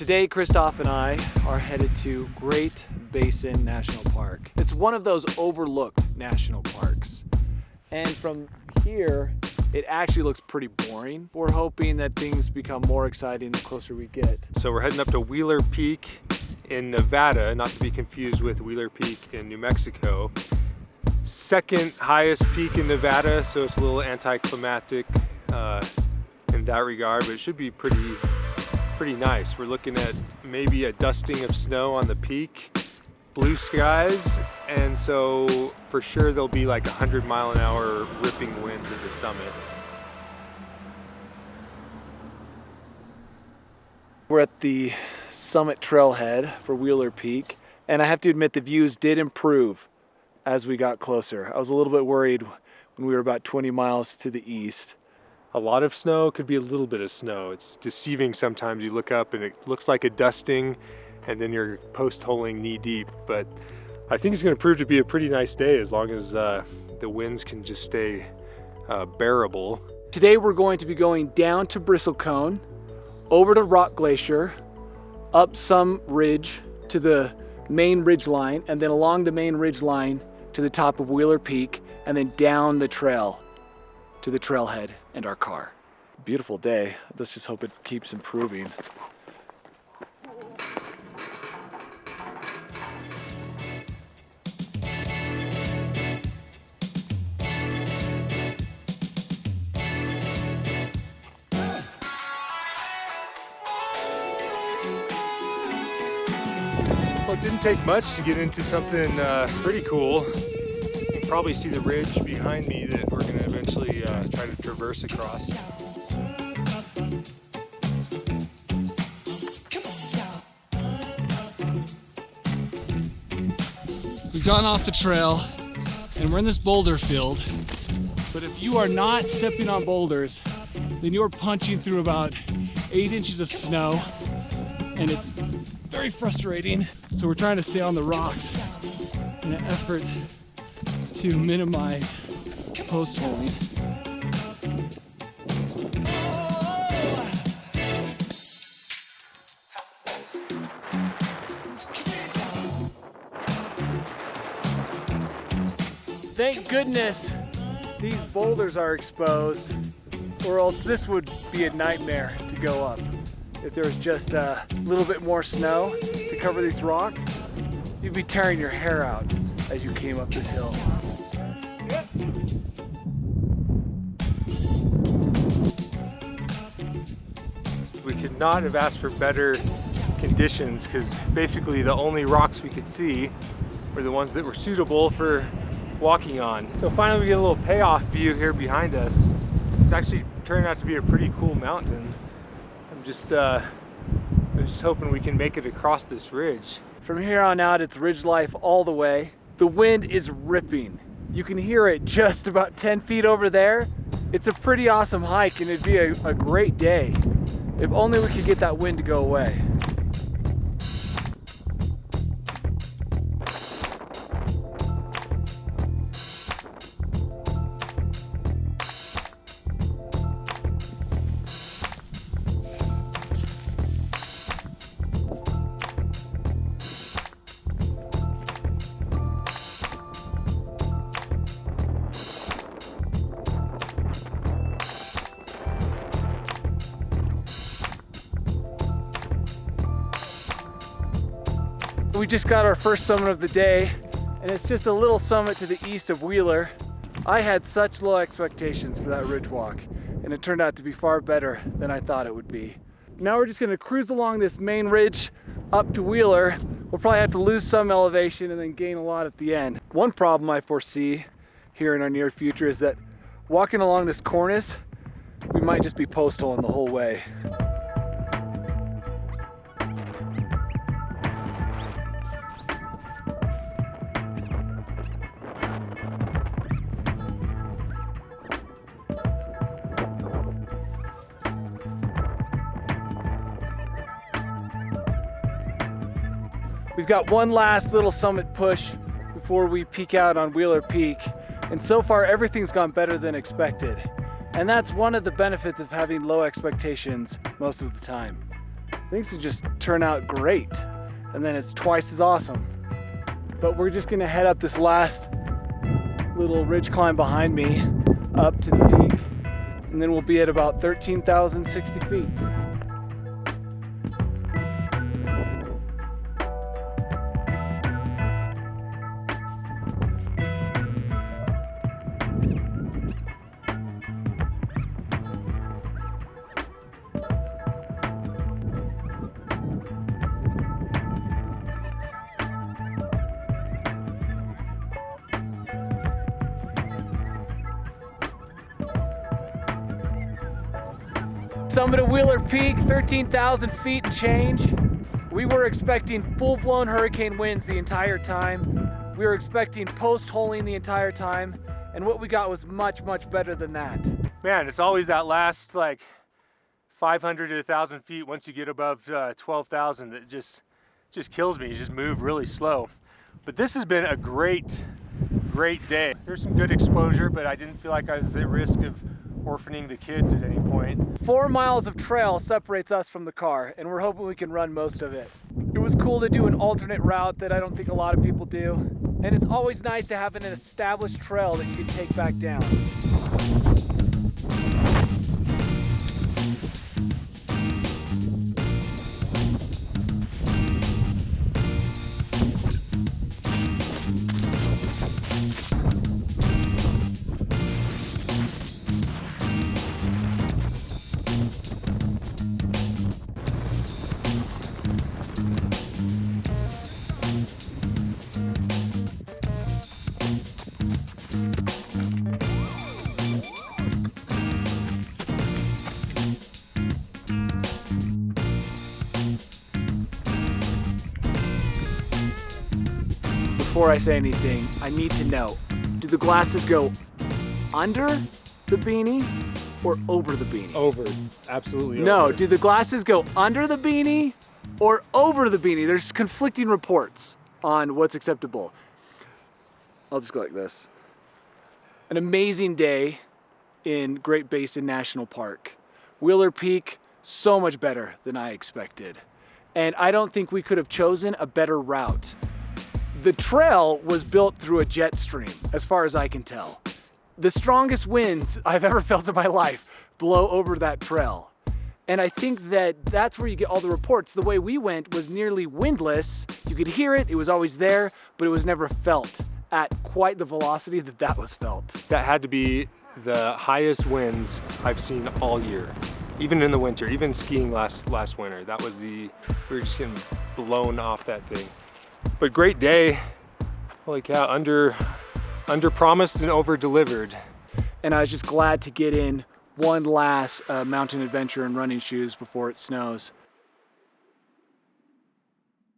Today, Christof and I are headed to Great Basin National Park. It's one of those overlooked national parks. And from here, it actually looks pretty boring. We're hoping that things become more exciting the closer we get. So we're heading up to Wheeler Peak in Nevada, not to be confused with Wheeler Peak in New Mexico. Second highest peak in Nevada, so it's a little anticlimactic in that regard, but it should be pretty nice. We're looking at maybe a dusting of snow on the peak, blue skies, and so for sure there'll be like 100-mile-an-hour ripping winds at the summit. We're at the summit trailhead for Wheeler Peak, and I have to admit the views did improve as we got closer. I was a little bit worried when we were about 20 miles to the east. A lot of snow could be a little bit of snow. It's deceiving sometimes. You look up and it looks like a dusting and then you're post-holing knee deep. But I think it's going to prove to be a pretty nice day as long as the winds can just stay bearable. Today we're going to be going down to Bristlecone, over to Rock Glacier, up some ridge to the main ridge line, and then along the main ridge line to the top of Wheeler Peak, and then down the trail to the trailhead and our car. Beautiful day. Let's just hope it keeps improving. Well, it didn't take much to get into something pretty cool. You can probably see the ridge behind me that we're going to eventually try to traverse across. We've gone off the trail and we're in this boulder field, but if you are not stepping on boulders, then you're punching through about 8 inches of snow, and it's very frustrating. So we're trying to stay on the rocks in an effort to minimize post-holing. Thank goodness these boulders are exposed, or else this would be a nightmare to go up. If there was just a little bit more snow to cover these rocks, you'd be tearing your hair out as you came up this hill. We could not have asked for better conditions because basically the only rocks we could see were the ones that were suitable for walking on. So finally we get a little payoff view here behind us. It's actually turning out to be a pretty cool mountain. I'm just hoping we can make it across this ridge. From here on out, it's ridge life all the way. The wind is ripping. You can hear it just about 10 feet over there. It's a pretty awesome hike, and it'd be a great day if only we could get that wind to go away. We just got our first summit of the day, and it's just a little summit to the east of Wheeler. I had such low expectations for that ridge walk, and it turned out to be far better than I thought it would be. Now we're just gonna cruise along this main ridge up to Wheeler. We'll probably have to lose some elevation and then gain a lot at the end. One problem I foresee here in our near future is that walking along this cornice, we might just be post-holing the whole way. We've got one last little summit push before we peak out on Wheeler Peak, and so far everything's gone better than expected. And that's one of the benefits of having low expectations most of the time. Things would just turn out great, and then it's twice as awesome. But we're just gonna head up this last little ridge climb behind me, up to the peak, and then we'll be at about 13,060 feet. Summit of Wheeler Peak, 13,000 feet and change. We were expecting full-blown hurricane winds the entire time. We were expecting post-holing the entire time, and what we got was much, much better than that. Man, it's always that last like 500 to 1,000 feet once you get above 12,000 that just kills me. You just move really slow. But this has been a great day. There's some good exposure, but I didn't feel like I was at risk of orphaning the kids at any point. 4 miles of trail separates us from the car, and we're hoping we can run most of it. It was cool to do an alternate route that I don't think a lot of people do. And it's always nice to have an established trail that you can take back down. Before I say anything, I need to know, do the glasses go under the beanie or over the beanie? Over, absolutely No, over. do the glasses go under the beanie or over the beanie? There's conflicting reports on what's acceptable. I'll just go like this. An amazing day in Great Basin National Park. Wheeler Peak, so much better than I expected. And I don't think we could have chosen a better route. The trail was built through a jet stream, as far as I can tell. The strongest winds I've ever felt in my life blow over that trail. And I think that that's where you get all the reports. The way we went was nearly windless. You could hear it, it was always there, but it was never felt at quite the velocity that that was felt. That had to be the highest winds I've seen all year. Even in the winter, even skiing last winter. That was we were just getting blown off that thing. But great day. Holy cow, under promised and over delivered. And I was just glad to get in one last mountain adventure in running shoes before it snows.